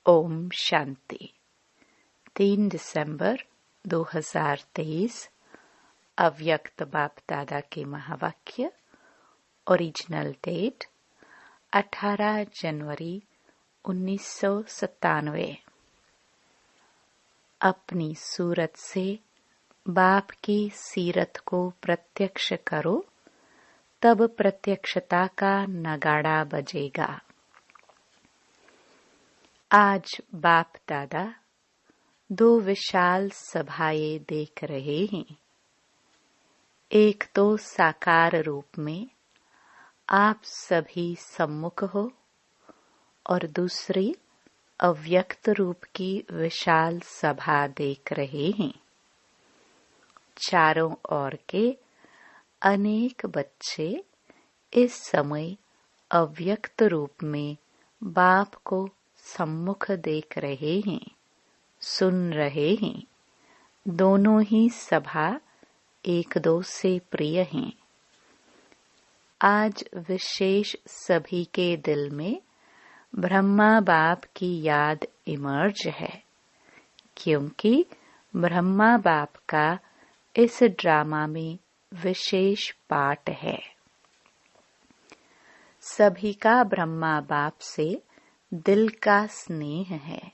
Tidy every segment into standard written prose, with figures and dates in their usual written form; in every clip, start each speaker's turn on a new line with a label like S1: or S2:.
S1: ओम शांति। 3 दिसंबर 2023 अव्यक्त बाप दादा के महावाक्य। ओरिजिनल डेट 18 जनवरी 1997। अपनी सूरत से बाप की सीरत को प्रत्यक्ष करो, तब प्रत्यक्षता का नगाड़ा बजेगा। आज बाप दादा 2 विशाल सभाएं देख रहे हैं। एक तो साकार रूप में आप सभी सम्मुख हो और दूसरी अव्यक्त रूप की विशाल सभा देख रहे हैं। चारों ओर के अनेक बच्चे इस समय अव्यक्त रूप में बाप को सम्मुख देख रहे हैं, सुन रहे हैं। दोनों ही सभा एक दो से प्रिय हैं। आज विशेष सभी के दिल में ब्रह्मा बाप की याद इमर्ज है, क्योंकि ब्रह्मा बाप का इस ड्रामा में विशेष पार्ट है। सभी का ब्रह्मा बाप से दिल का स्नेह है,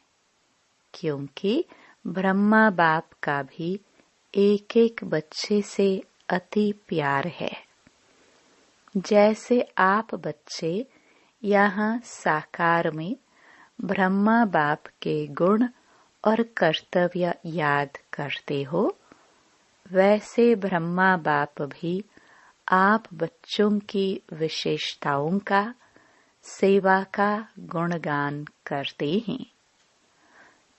S1: क्योंकि ब्रह्मा बाप का भी एक एक बच्चे से अति प्यार है। जैसे आप बच्चे यहाँ साकार में ब्रह्मा बाप के गुण और कर्तव्य याद करते हो, वैसे ब्रह्मा बाप भी आप बच्चों की विशेषताओं का, सेवा का गुणगान करते हैं।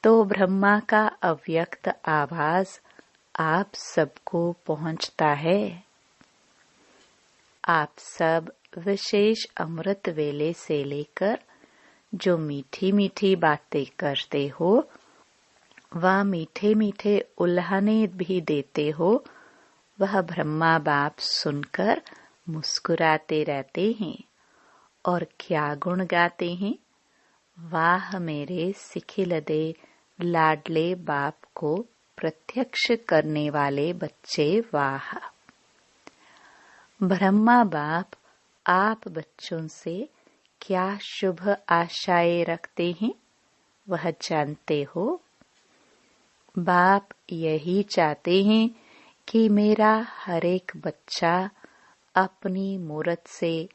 S1: तो ब्रह्मा का अव्यक्त आवाज आप सबको पहुंचता है। आप सब विशेष अमृत वेले से लेकर जो मीठी मीठी बातें करते हो, वह मीठे मीठे उल्हाने भी देते हो, वह ब्रह्मा बाप सुनकर मुस्कुराते रहते हैं। और क्या गुण गाते हैं? वाह मेरे सिखिलदे लाडले बाप को प्रत्यक्ष करने वाले बच्चे, वाह। ब्रह्मा बाप आप बच्चों से क्या शुभ आशाएं रखते हैं, वह जानते हो। बाप यही चाहते हैं कि मेरा हर एक बच्चा अपनी मूरत से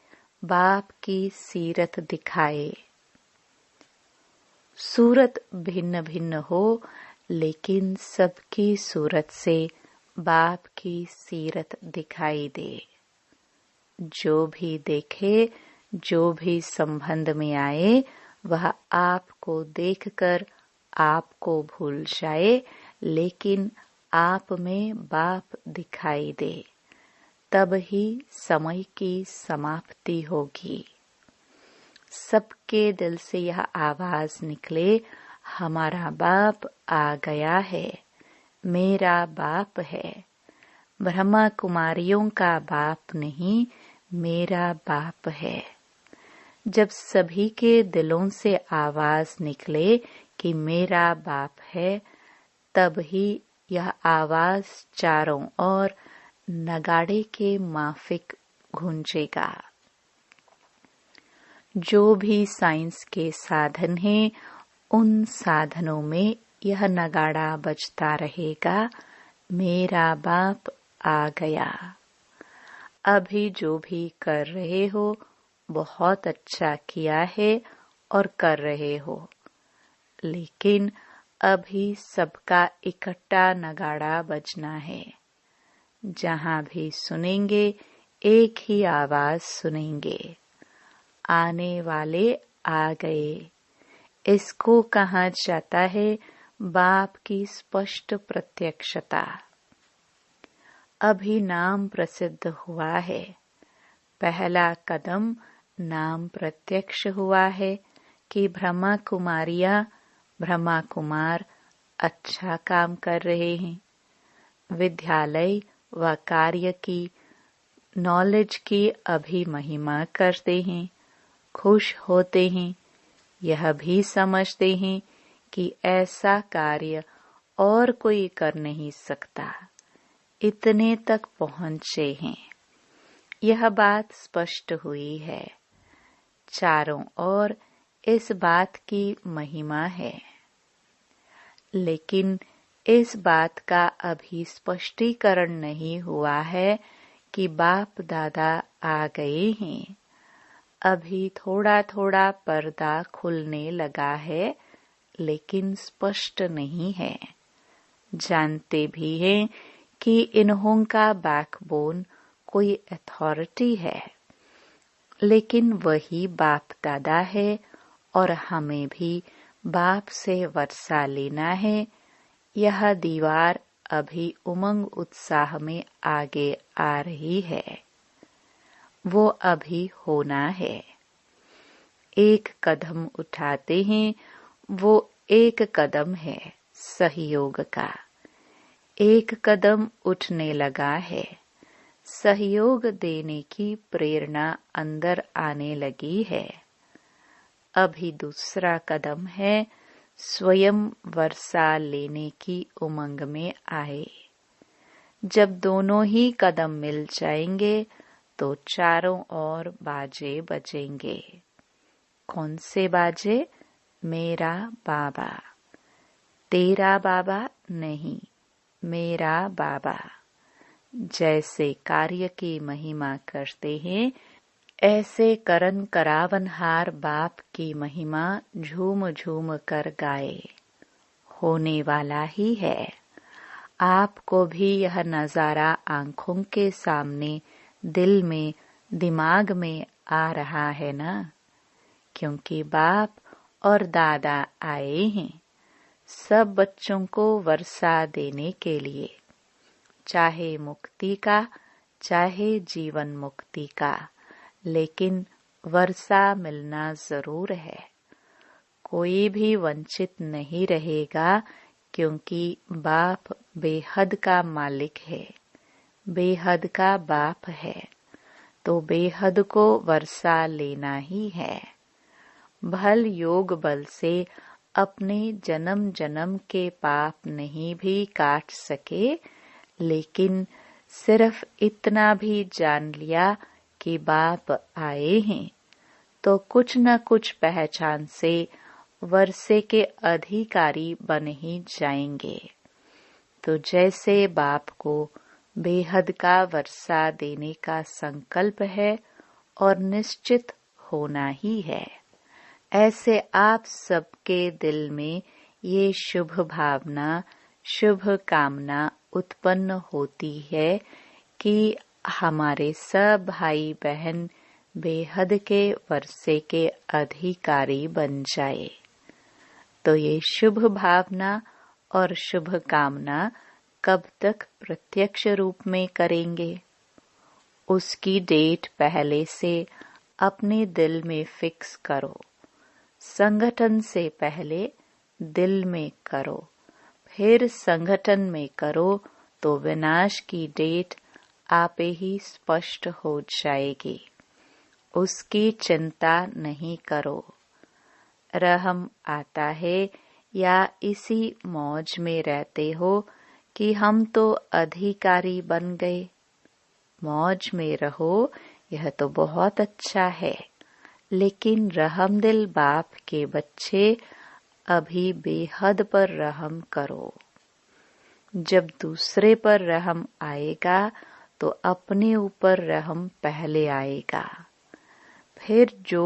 S1: बाप की सीरत दिखाए। सूरत भिन्न भिन्न हो, लेकिन सबकी सूरत से बाप की सीरत दिखाई दे। जो भी देखे, जो भी संबंध में आए, वह आपको देखकर आपको भूल जाए, लेकिन आप में बाप दिखाई दे। तब ही समय की समाप्ति होगी। सबके दिल से यह आवाज निकले, हमारा बाप आ गया है, मेरा बाप है। ब्रह्मा कुमारियों का बाप नहीं, मेरा बाप है। जब सभी के दिलों से आवाज निकले कि मेरा बाप है, तब ही यह आवाज चारों ओर नगाड़े के माफिक गूंजेगा। जो भी साइंस के साधन हैं, उन साधनों में यह नगाड़ा बजता रहेगा, मेरा बाप आ गया। अभी जो भी कर रहे हो, बहुत अच्छा किया है और कर रहे हो, लेकिन अभी सबका इकट्ठा नगाड़ा बजना है। जहाँ भी सुनेंगे, एक ही आवाज सुनेंगे, आने वाले आ गए। इसको कहा जाता है बाप की स्पष्ट प्रत्यक्षता। अभी नाम प्रसिद्ध हुआ है। पहला कदम नाम प्रत्यक्ष हुआ है कि ब्रह्मा कुमारियां, ब्रह्मा कुमार अच्छा काम कर रहे हैं। विद्यालय व कार्य की, नॉलेज की अभी महिमा करते हैं, खुश होते हैं। यह भी समझते हैं कि ऐसा कार्य और कोई कर नहीं सकता, इतने तक पहुंचे हैं। यह बात स्पष्ट हुई है। चारों ओर इस बात की महिमा है, लेकिन इस बात का अभी स्पष्टीकरण नहीं हुआ है कि बाप दादा आ गए हैं। अभी थोड़ा थोड़ा पर्दा खुलने लगा है, लेकिन स्पष्ट नहीं है। जानते भी हैं कि इन्हों का बैकबोन कोई अथॉरिटी है, लेकिन वही बाप दादा है और हमें भी बाप से वर्षा लेना है। यह दीवार अभी उमंग उत्साह में आगे आ रही है, वो अभी होना है। एक कदम उठाते हैं, वो एक कदम है सहयोग का। एक कदम उठने लगा है, सहयोग देने की प्रेरणा अंदर आने लगी है। अभी दूसरा कदम है, स्वयं वर्षा लेने की उमंग में आए। जब दोनों ही कदम मिल जाएंगे तो चारों ओर बाजे बजेंगे। कौन से बाजे? मेरा बाबा। तेरा बाबा नहीं, मेरा बाबा। जैसे कार्य की महिमा करते हैं, ऐसे करन करावनहार बाप की महिमा झूम झूम कर गाए। होने वाला ही है। आपको भी यह नजारा आंखों के सामने, दिल में, दिमाग में आ रहा है ना? क्योंकि बाप और दादा आए हैं सब बच्चों को वर्षा देने के लिए, चाहे मुक्ति का, चाहे जीवन मुक्ति का, लेकिन वर्षा मिलना जरूर है। कोई भी वंचित नहीं रहेगा, क्योंकि बाप बेहद का मालिक है, बेहद का बाप है, तो बेहद को वर्षा लेना ही है। भल योग बल से अपने जन्म जन्म के पाप नहीं भी काट सके, लेकिन सिर्फ इतना भी जान लिया कि बाप आए हैं, तो कुछ न कुछ पहचान से वर्षे के अधिकारी बन ही जाएंगे। तो जैसे बाप को बेहद का वर्षा देने का संकल्प है और निश्चित होना ही है, ऐसे आप सबके दिल में ये शुभ भावना, शुभ कामना उत्पन्न होती है कि हमारे सब भाई बहन बेहद के वर्षे के अधिकारी बन जाए। तो ये शुभ भावना और शुभ कामना कब तक प्रत्यक्ष रूप में करेंगे? उसकी डेट पहले से अपने दिल में फिक्स करो। संगठन से पहले दिल में करो, फिर संगठन में करो, तो विनाश की डेट आपे ही स्पष्ट हो जाएगी। उसकी चिंता नहीं करो। रहम आता है या इसी मौज में रहते हो कि हम तो अधिकारी बन गए। मौज में रहो, यह तो बहुत अच्छा है, लेकिन रहमदिल बाप के बच्चे अभी बेहद पर रहम करो। जब दूसरे पर रहम आएगा तो अपने ऊपर रहम पहले आएगा। फिर जो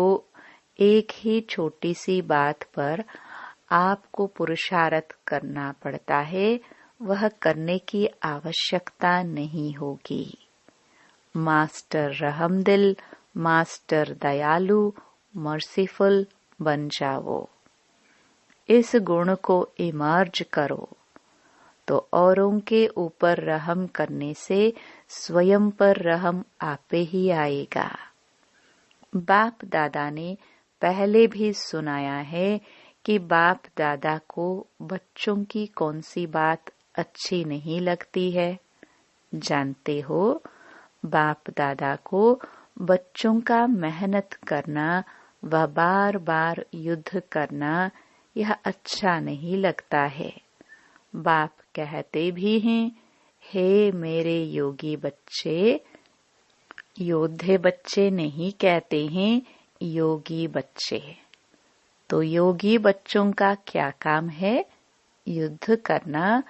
S1: एक ही छोटी सी बात पर आपको पुरुषार्थ करना पड़ता है, वह करने की आवश्यकता नहीं होगी। मास्टर रहमदिल, मास्टर दयालु, मर्सीफुल बन जाओ। इस गुण को इमर्ज करो, तो औरों के ऊपर रहम करने से स्वयं पर रहम आपे ही आएगा। बाप दादा ने पहले भी सुनाया है कि बाप दादा को बच्चों की कौन सी बात अच्छी नहीं लगती है। जानते हो, बाप दादा को बच्चों का मेहनत करना व बार बार युद्ध करना यह अच्छा नहीं लगता है। बाप कहते भी हैं, हे मेरे योगी बच्चे, योद्धे बच्चे नहीं कहते हैं, योगी बच्चे। तो योगी बच्चों का क्या काम है? युद्ध करना।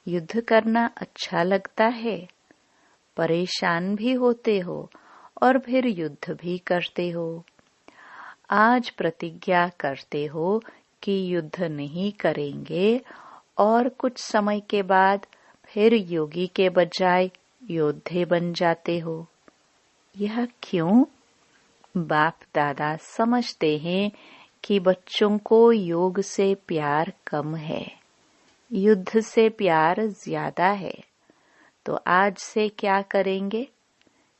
S1: युद्ध करना अच्छा लगता है। परेशान भी होते हो और फिर युद्ध भी करते हो। आज प्रतिज्ञा करते हो कि युद्ध नहीं करेंगे और कुछ समय के बाद फिर योगी के बजाय योद्धे बन जाते हो। यह क्यों? बाप दादा समझते हैं कि बच्चों को योग से प्यार कम है, युद्ध से प्यार ज्यादा है। तो आज से क्या करेंगे?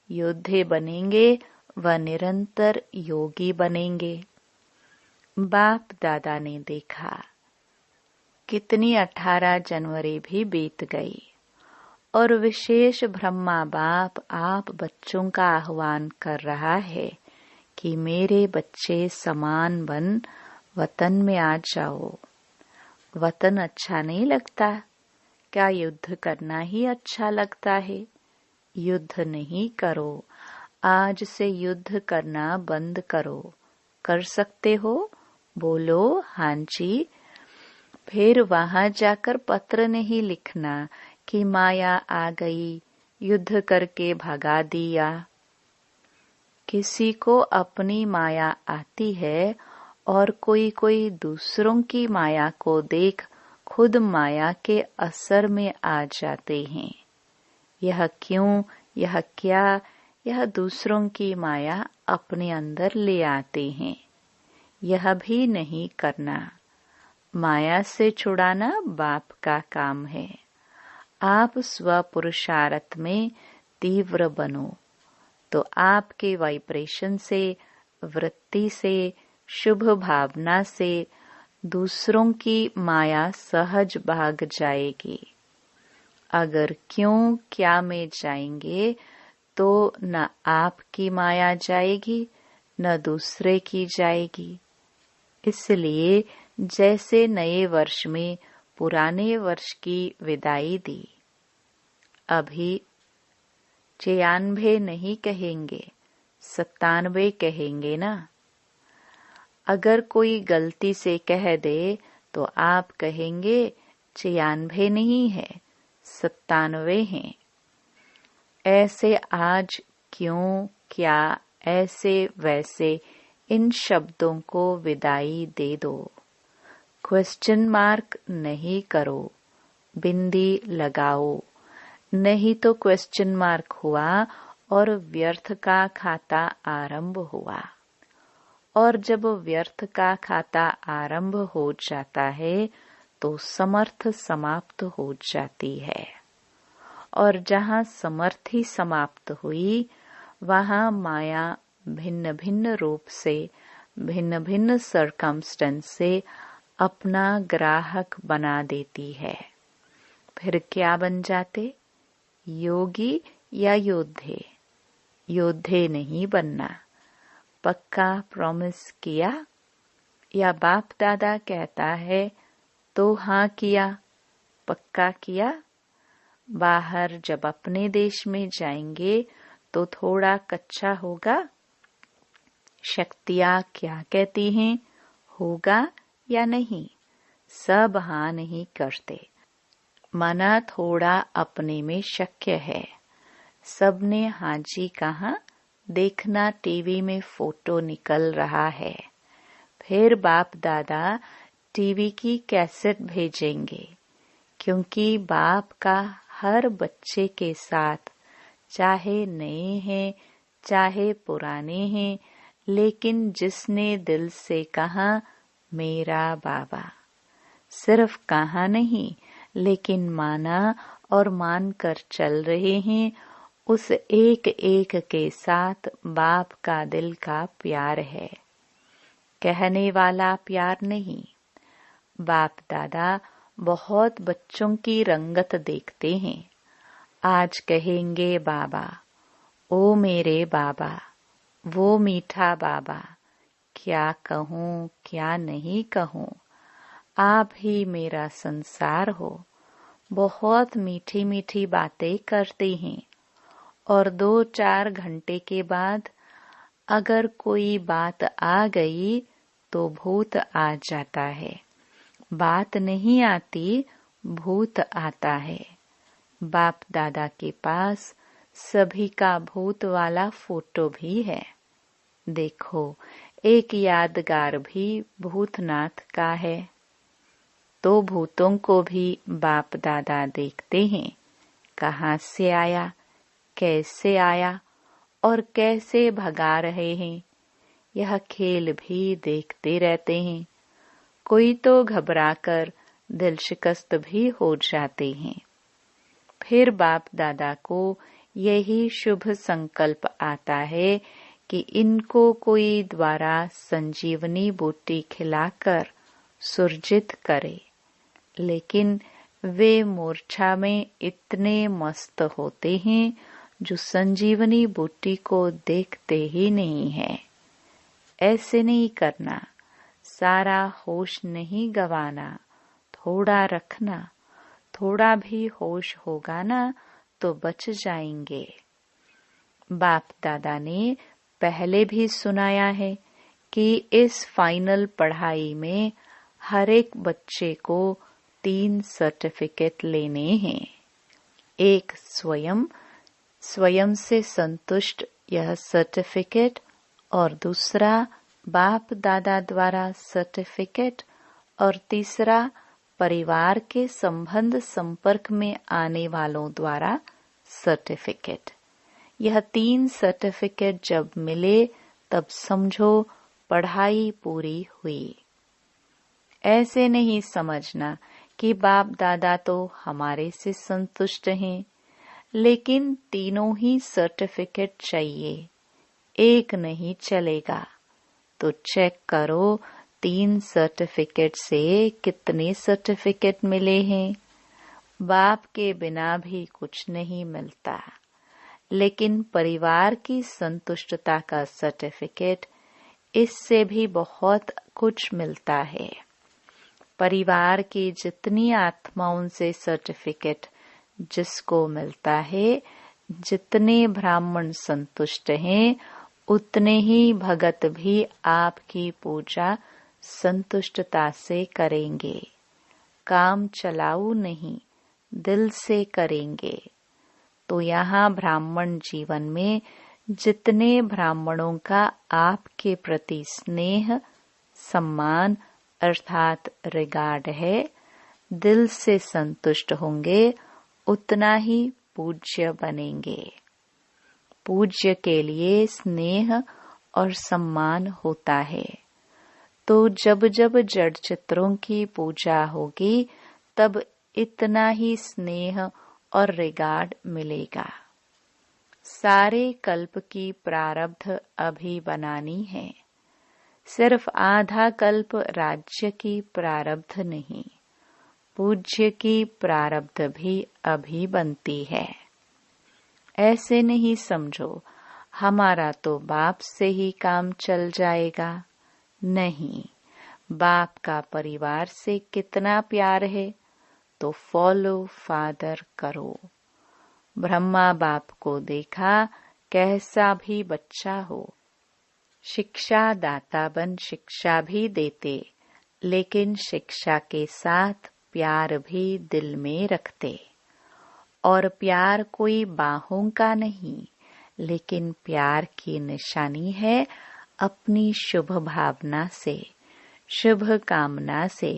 S1: योद्धे बनेंगे व निरंतर योगी बनेंगे। बाप दादा ने देखा कितनी 18 जनवरी भी बीत गई और विशेष ब्रह्मा बाप आप बच्चों का आह्वान कर रहा है कि मेरे बच्चे समान बन वतन में आ जाओ। वतन अच्छा नहीं लगता? क्या युद्ध करना ही अच्छा लगता है? युद्ध नहीं करो। आज से युद्ध करना बंद करो। कर सकते हो? बोलो हाँ जी। फिर वहां जाकर पत्र नहीं लिखना कि माया आ गई, युद्ध करके भगा दिया। किसी को अपनी माया आती है और कोई कोई दूसरों की माया को देख खुद माया के असर में आ जाते हैं। यह क्यों? यह क्या? यह दूसरों की माया अपने अंदर ले आते हैं। यह भी नहीं करना। माया से छुड़ाना बाप का काम है। आप स्व पुरुषार्थ में तीव्र बनो तो आपके वाइब्रेशन से, वृत्ति से, शुभ भावना से दूसरों की माया सहज भाग जाएगी। अगर क्यों क्या में जाएंगे तो न आपकी माया जाएगी न दूसरे की जाएगी। इसलिए जैसे नए वर्ष में पुराने वर्ष की विदाई दी, अभी 96 नहीं कहेंगे, 97 कहेंगे ना। अगर कोई गलती से कह दे तो आप कहेंगे 96 नहीं है, 97 है। ऐसे आज क्यों क्या, ऐसे वैसे इन शब्दों को विदाई दे दो। क्वेश्चन मार्क नहीं करो, बिंदी लगाओ। नहीं तो क्वेश्चन मार्क हुआ और व्यर्थ का खाता आरंभ हुआ। और जब व्यर्थ का खाता आरंभ हो जाता है तो समर्थ समाप्त हो जाती है। और जहाँ समर्थी समाप्त हुई वहाँ माया भिन्न भिन्न रूप से, भिन्न भिन्न सर्कमस्टेंस से अपना ग्राहक बना देती है। फिर क्या बन जाते? योगी या योद्धे? योद्धे नहीं बनना। पक्का प्रॉमिस किया? या बाप दादा कहता है तो हाँ किया, पक्का किया? बाहर जब अपने देश में जाएंगे तो थोड़ा कच्चा होगा। शक्तियाँ क्या कहती हैं, होगा या नहीं? सब हाँ नहीं करते। मना थोड़ा अपने में शक्य है। सबने हाँ जी कहा। देखना टीवी में फोटो निकल रहा है। फिर बाप दादा टीवी की कैसेट भेजेंगे, क्योंकि बाप का हर बच्चे के साथ, चाहे नए हैं चाहे पुराने हैं, लेकिन जिसने दिल से कहा मेरा बाबा, सिर्फ कहा नहीं लेकिन माना और मानकर चल रहे हैं, उस एक एक के साथ बाप का दिल का प्यार है। कहने वाला प्यार नहीं। बाप दादा बहुत बच्चों की रंगत देखते हैं। आज कहेंगे बाबा, ओ मेरे बाबा, वो मीठा बाबा, क्या कहूँ क्या नहीं कहूँ। आप ही मेरा संसार हो। बहुत मीठी मीठी बातें करते हैं और 2-4 घंटे के बाद अगर कोई बात आ गई तो भूत आ जाता है। बात नहीं आती, भूत आता है। बाप दादा के पास सभी का भूत वाला फोटो भी है। देखो, एक यादगार भी भूतनाथ का है। तो भूतों को भी बाप दादा देखते हैं, कहाँ से आया, कैसे आया और कैसे भगा रहे हैं। यह खेल भी देखते रहते हैं। कोई तो घबराकर दिल शिकस्त भी हो जाते हैं। फिर बाप दादा को यही शुभ संकल्प आता है कि इनको कोई द्वारा संजीवनी बूटी खिलाकर सुरजित करे, लेकिन वे मूर्छा में इतने मस्त होते हैं जो संजीवनी बूटी को देखते ही नहीं है। ऐसे नहीं करना, सारा होश नहीं गवाना, थोड़ा रखना। थोड़ा भी होश होगा ना तो बच जाएंगे। बाप दादा ने पहले भी सुनाया है कि इस फाइनल पढ़ाई में हर एक बच्चे को 3 सर्टिफिकेट लेने हैं। एक स्वयं से संतुष्ट यह सर्टिफिकेट, और दूसरा बाप दादा द्वारा सर्टिफिकेट, और तीसरा परिवार के संबंध संपर्क में आने वालों द्वारा सर्टिफिकेट। यह 3 सर्टिफिकेट जब मिले तब समझो पढ़ाई पूरी हुई। ऐसे नहीं समझना कि बाप दादा तो हमारे से संतुष्ट हैं, लेकिन तीनों ही सर्टिफिकेट चाहिए, एक नहीं चलेगा। तो चेक करो 3 सर्टिफिकेट से कितने सर्टिफिकेट मिले हैं। बाप के बिना भी कुछ नहीं मिलता, लेकिन परिवार की संतुष्टता का सर्टिफिकेट, इससे भी बहुत कुछ मिलता है। परिवार की जितनी आत्माओं से सर्टिफिकेट जिसको मिलता है, जितने ब्राह्मण संतुष्ट हैं, उतने ही भगत भी आपकी पूजा संतुष्टता से करेंगे। काम चलाऊ नहीं, दिल से करेंगे। तो यहाँ ब्राह्मण जीवन में जितने ब्राह्मणों का आपके प्रति स्नेह, सम्मान अर्थात रिगार्ड है, दिल से संतुष्ट होंगे, उतना ही पूज्य बनेंगे। पूज्य के लिए स्नेह और सम्मान होता है। तो जब जब जड़ चित्रों की पूजा होगी, तब इतना ही स्नेह और रिगार्ड मिलेगा। सारे कल्प की प्रारब्ध अभी बनानी है। सिर्फ आधा कल्प राज्य की प्रारब्ध नहीं, पूज्य की प्रारब्ध भी अभी बनती है। ऐसे नहीं समझो हमारा तो बाप से ही काम चल जाएगा। नहीं, बाप का परिवार से कितना प्यार है तो फॉलो फादर करो। ब्रह्मा बाप को देखा, कैसा भी बच्चा हो, शिक्षा दाता बन शिक्षा भी देते, लेकिन शिक्षा के साथ प्यार भी दिल में रखते। और प्यार कोई बाहों का नहीं, लेकिन प्यार की निशानी है अपनी शुभ भावना से, शुभ कामना से।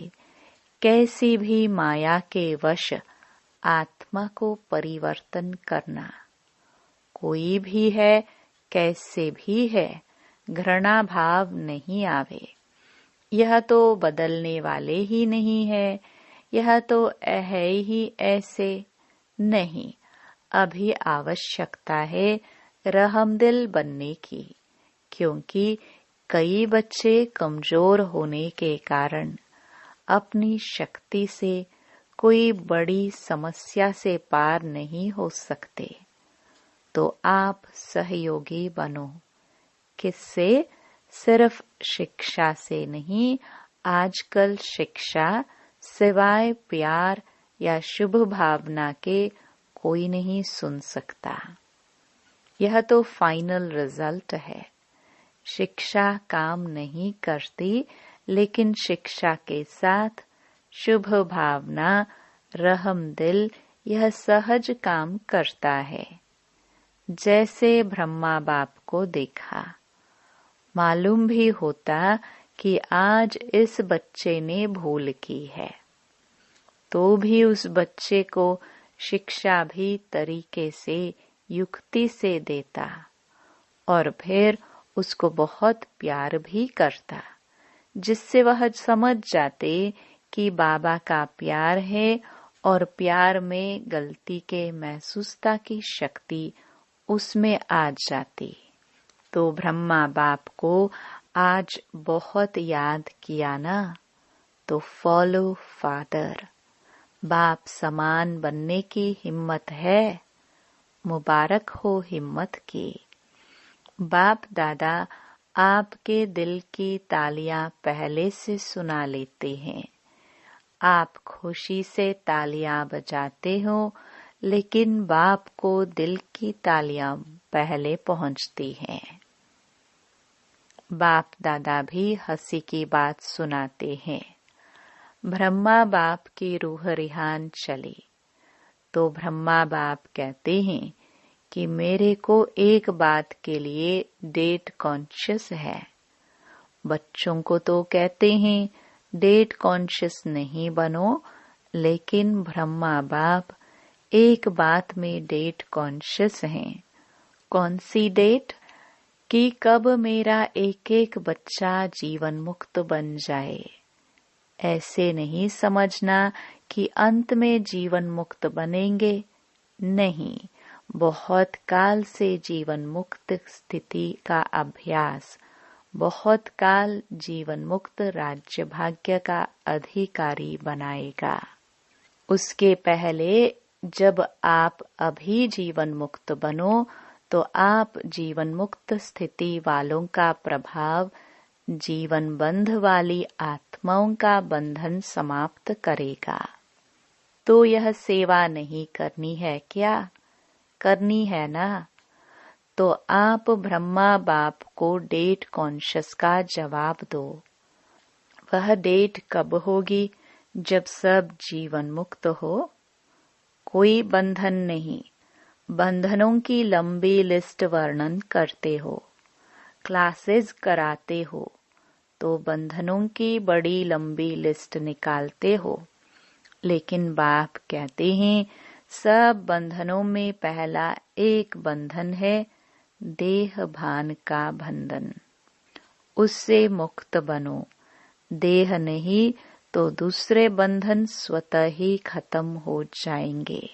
S1: कैसी भी माया के वश आत्मा को परिवर्तन करना। कोई भी है, कैसे भी है, घृणा भाव नहीं आवे। यह तो बदलने वाले ही नहीं है, यह तो है ही ऐसे। नहीं, अभी आवश्यकता है रहमदिल बनने की, क्योंकि कई बच्चे कमजोर होने के कारण अपनी शक्ति से कोई बड़ी समस्या से पार नहीं हो सकते। तो आप सहयोगी बनो। किससे? सिर्फ शिक्षा से नहीं, आजकल शिक्षा सिवाय प्यार या शुभ भावना के कोई नहीं सुन सकता। यह तो फाइनल रिजल्ट है। शिक्षा काम नहीं करती, लेकिन शिक्षा के साथ शुभ भावना, रहम दिल, यह सहज काम करता है। जैसे ब्रह्मा बाप को देखा, मालूम भी होता कि आज इस बच्चे ने भूल की है, तो भी उस बच्चे को शिक्षा भी तरीके से, युक्ति से देता और फिर उसको बहुत प्यार भी करता, जिससे वह समझ जाते कि बाबा का प्यार है और प्यार में गलती के महसूसता की शक्ति उसमें आ जाती। तो ब्रह्मा बाप को आज बहुत याद किया ना, तो फॉलो फादर, बाप समान बनने की हिम्मत है। मुबारक हो हिम्मत की। बाप दादा आपके दिल की तालियां पहले से सुना लेते हैं। आप खुशी से तालियां बजाते हो, लेकिन बाप को दिल की तालियां पहले पहुंचती हैं। बाप दादा भी हंसी की बात सुनाते हैं। ब्रह्मा बाप की रूह रिहान चली, तो ब्रह्मा बाप कहते हैं कि मेरे को एक बात के लिए डेट कॉन्शियस है। बच्चों को तो कहते हैं डेट कॉन्शियस नहीं बनो, लेकिन ब्रह्मा बाप एक बात में डेट कॉन्शियस हैं। कौन सी डेट? कि कब मेरा एक एक बच्चा जीवन मुक्त बन जाए। ऐसे नहीं समझना कि अंत में जीवन मुक्त बनेंगे, नहीं, बहुत काल से जीवन मुक्त स्थिति का अभ्यास, बहुत काल जीवन मुक्त राज्य भाग्य का अधिकारी बनाएगा। उसके पहले जब आप अभी जीवन मुक्त बनो, तो आप जीवन मुक्त स्थिति वालों का प्रभाव जीवन बंध वाली आत्माओं का बंधन समाप्त करेगा। तो यह सेवा नहीं करनी है क्या? करनी है ना? तो आप ब्रह्मा बाप को डेट कॉन्शियस का जवाब दो। वह डेट कब होगी? जब सब जीवन मुक्त हो। कोई बंधन नहीं। बंधनों की लंबी लिस्ट वर्णन करते हो, क्लासेस कराते हो, तो बंधनों की बड़ी लंबी लिस्ट निकालते हो। लेकिन बाप कहते हैं सब बंधनों में पहला एक बंधन है, देह भान का बंधन। उससे मुक्त बनो। देह नहीं तो दूसरे बंधन स्वतः ही खत्म हो जाएंगे।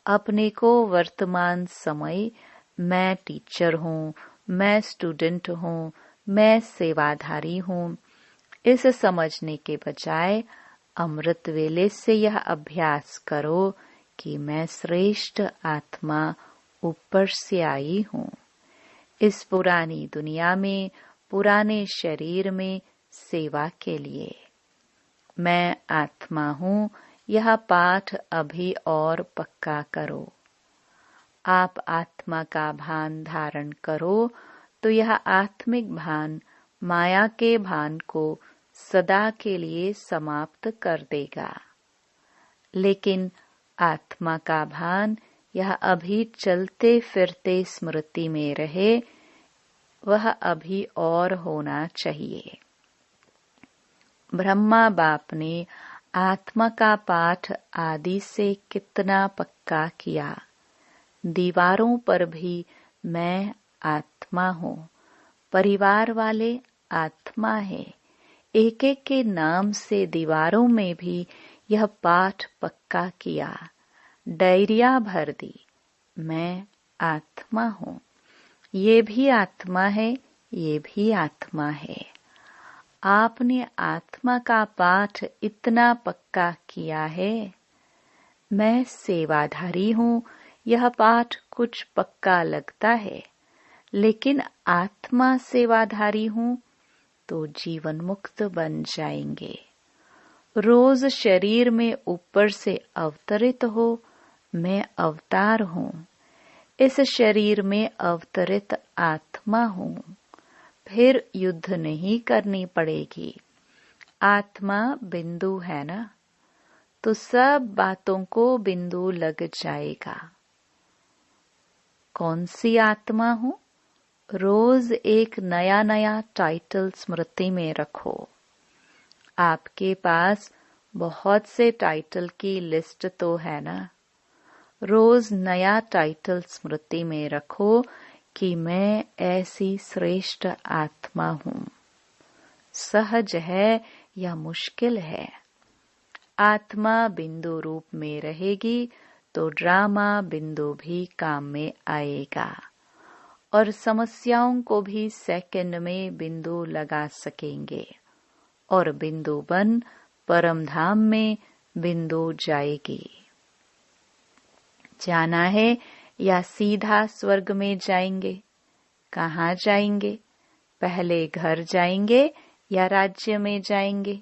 S1: अपने को वर्तमान समय मैं टीचर हूँ, मैं स्टूडेंट हूँ, मैं सेवाधारी हूँ, इस समझने के बजाय अमृत वेले से यह अभ्यास करो कि मैं श्रेष्ठ आत्मा ऊपर से आई हूँ। इस पुरानी दुनिया में, पुराने शरीर में सेवा के लिए। मैं आत्मा हूँ, यह पाठ अभी और पक्का करो। आप आत्मा का भान धारण करो, तो यह आत्मिक भान माया के भान को सदा के लिए समाप्त कर देगा। लेकिन आत्मा का भान यह अभी चलते फिरते स्मृति में रहे, वह अभी और होना चाहिए। ब्रह्मा बाप ने आत्मा का पाठ आदि से कितना पक्का किया। दीवारों पर भी मैं आत्मा हूँ, परिवार वाले आत्मा है, एक एक के नाम से दीवारों में भी यह पाठ पक्का किया, डायरिया भर दी, मैं आत्मा हूँ। ये भी आत्मा है, ये भी आत्मा है। आपने आत्मा का पाठ इतना पक्का किया है। मैं सेवाधारी हूँ, यह पाठ कुछ पक्का लगता है, लेकिन आत्मा सेवाधारी हूँ, तो जीवन मुक्त बन जाएंगे। रोज शरीर में ऊपर से अवतरित हो, मैं अवतार हूँ, इस शरीर में अवतरित आत्मा हूँ। फिर युद्ध नहीं करनी पड़ेगी। आत्मा बिंदु है ना, तो सब बातों को बिंदु लग जाएगा। कौन सी आत्मा हूँ? रोज एक नया नया टाइटल स्मृति में रखो। आपके पास बहुत से टाइटल की लिस्ट तो है ना। रोज नया टाइटल स्मृति में रखो कि मैं ऐसी श्रेष्ठ आत्मा हूँ। सहज है या मुश्किल है? आत्मा बिंदु रूप में रहेगी तो ड्रामा बिंदु भी काम में आएगा और समस्याओं को भी सेकंड में बिंदु लगा सकेंगे और बिंदु बन परम धाम में बिंदु जाएगी। जाना है या सीधा स्वर्ग में जाएंगे? कहाँ जाएंगे? पहले घर जाएंगे या राज्य में जाएंगे?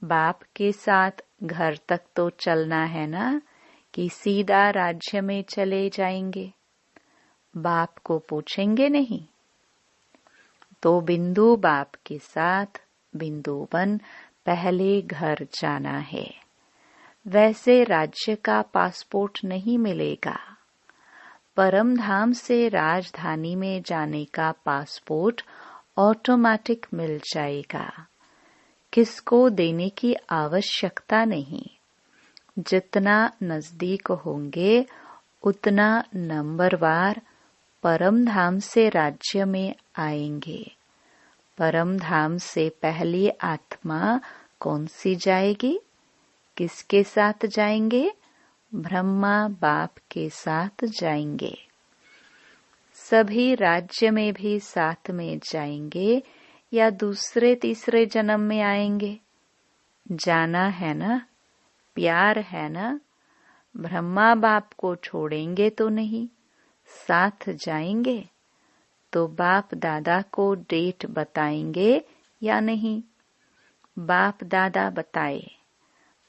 S1: बाप के साथ घर तक तो चलना है ना, कि सीधा राज्य में चले जाएंगे? बाप को पूछेंगे नहीं? तो बिंदु बाप के साथ बिंदु बन पहले घर जाना है। वैसे राज्य का पासपोर्ट नहीं मिलेगा। परम धाम से राजधानी में जाने का पासपोर्ट ऑटोमेटिक मिल जाएगा। किसको देने की आवश्यकता नहीं। जितना नजदीक होंगे उतना नंबरवार परम धाम से राज्य में आएंगे। परम धाम से पहली आत्मा कौन सी जाएगी? किसके साथ जाएंगे? ब्रह्मा बाप के साथ जाएंगे। सभी राज्य में भी साथ में जाएंगे या दूसरे तीसरे जन्म में आएंगे? जाना है ना, प्यार है ना। ब्रह्मा बाप को छोड़ेंगे तो नहीं, साथ जाएंगे। तो बाप दादा को डेट बताएंगे या नहीं? बाप दादा बताए।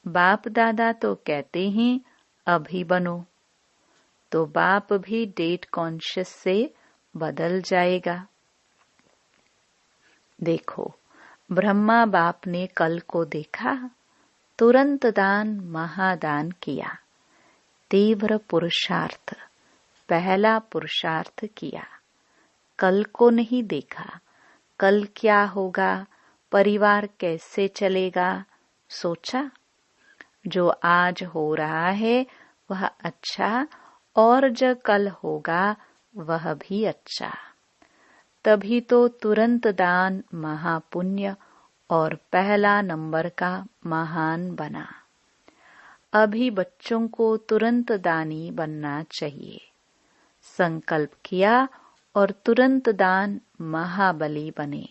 S1: बाप दादा तो कहते हैं अभी बनो, तो बाप भी डेट कॉन्शियस से बदल जाएगा। देखो, ब्रह्मा बाप ने कल को देखा, तुरंत दान महादान किया। तीव्र पुरुषार्थ, पहला पुरुषार्थ किया। कल को नहीं देखा, कल क्या होगा, परिवार कैसे चलेगा, सोचा? जो आज हो रहा है वह अच्छा, और जो कल होगा वह भी अच्छा। तभी तो तुरंत दान महापुण्य और पहला नंबर का महान बना। अभी बच्चों को तुरंत दानी बनना चाहिए। संकल्प किया और तुरंत दान महाबली बने।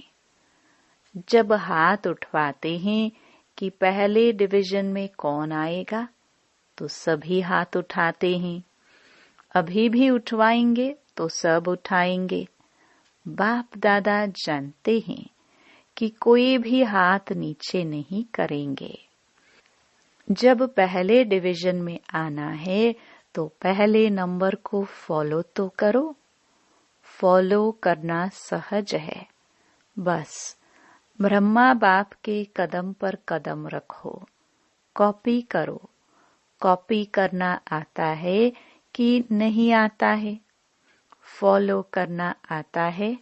S1: जब हाथ उठवाते हैं कि पहले डिवीजन में कौन आएगा, तो सभी हाथ उठाते हैं। अभी भी उठवाएंगे तो सब उठाएंगे। बाप दादा जानते हैं कि कोई भी हाथ नीचे नहीं करेंगे। जब पहले डिवीजन में आना है तो पहले नंबर को फॉलो तो करो। फॉलो करना सहज है। बस ब्रह्मा बाप के कदम पर कदम रखो, कॉपी करो। कॉपी करना आता है कि नहीं आता है? फॉलो करना आता है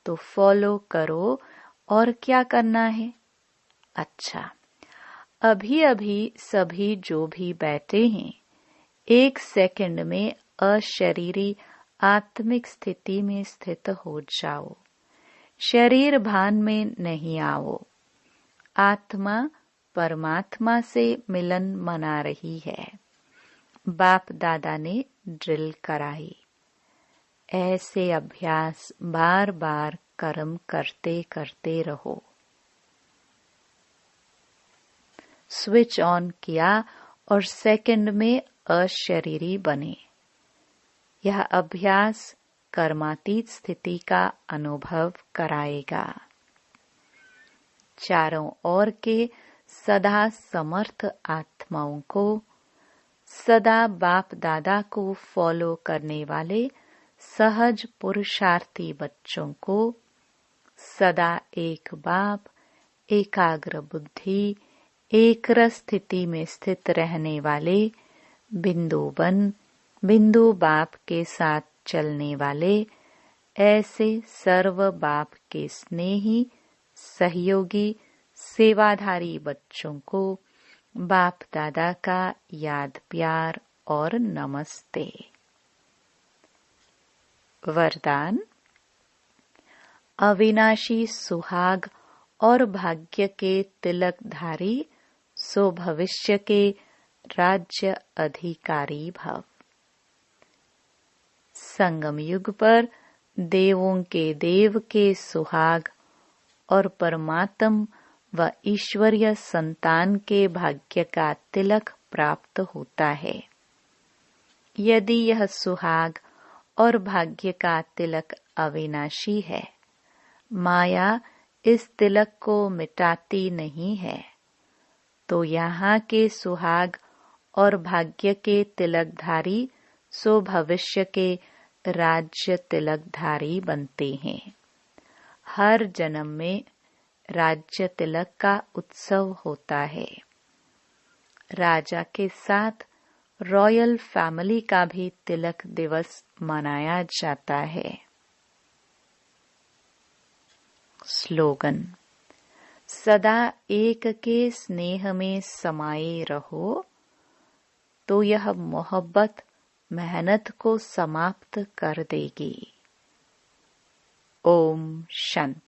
S1: तो फॉलो करो। और क्या करना है? अच्छा, अभी अभी सभी जो भी बैठे हैं, 1 सेकंड में अशरीरी आत्मिक स्थिति में स्थित हो जाओ। शरीर भान में नहीं आओ। आत्मा परमात्मा से मिलन मना रही है। बाप दादा ने ड्रिल कराई। ऐसे अभ्यास बार बार कर्म करते करते रहो। स्विच ऑन किया और सेकंड में अशरीरी बने। यह अभ्यास कर्मातीत स्थिति का अनुभव कराएगा। चारों ओर के सदा समर्थ आत्माओं को, सदा बाप दादा को फॉलो करने वाले सहज पुरुषार्थी बच्चों को, सदा एक बाप, एकाग्र बुद्धि, एक रस स्थिति में स्थित रहने वाले बिंदुवन, बिंदु बाप के साथ चलने वाले ऐसे सर्व बाप के स्नेही, सहयोगी, सेवाधारी बच्चों को बाप दादा का याद प्यार और नमस्ते। वरदान। अविनाशी सुहाग और भाग्य के तिलकधारी सो भविष्य के राज्य अधिकारी भव। संगम युग पर देवों के देव के सुहाग और परमात्म व ईश्वरीय संतान के भाग्य का तिलक प्राप्त होता है। यदि यह सुहाग और भाग्य का तिलक अविनाशी है, माया इस तिलक को मिटाती नहीं है, तो यहाँ के सुहाग और भाग्य के तिलकधारी सो भविष्य के राज्य तिलकधारी बनते हैं। हर जन्म में राज्य तिलक का उत्सव होता है। राजा के साथ रॉयल फैमिली का भी तिलक दिवस मनाया जाता है। स्लोगन। सदा एक के स्नेह में समाये रहो, तो यह मोहब्बत मेहनत को समाप्त कर देगी। ओम शांति।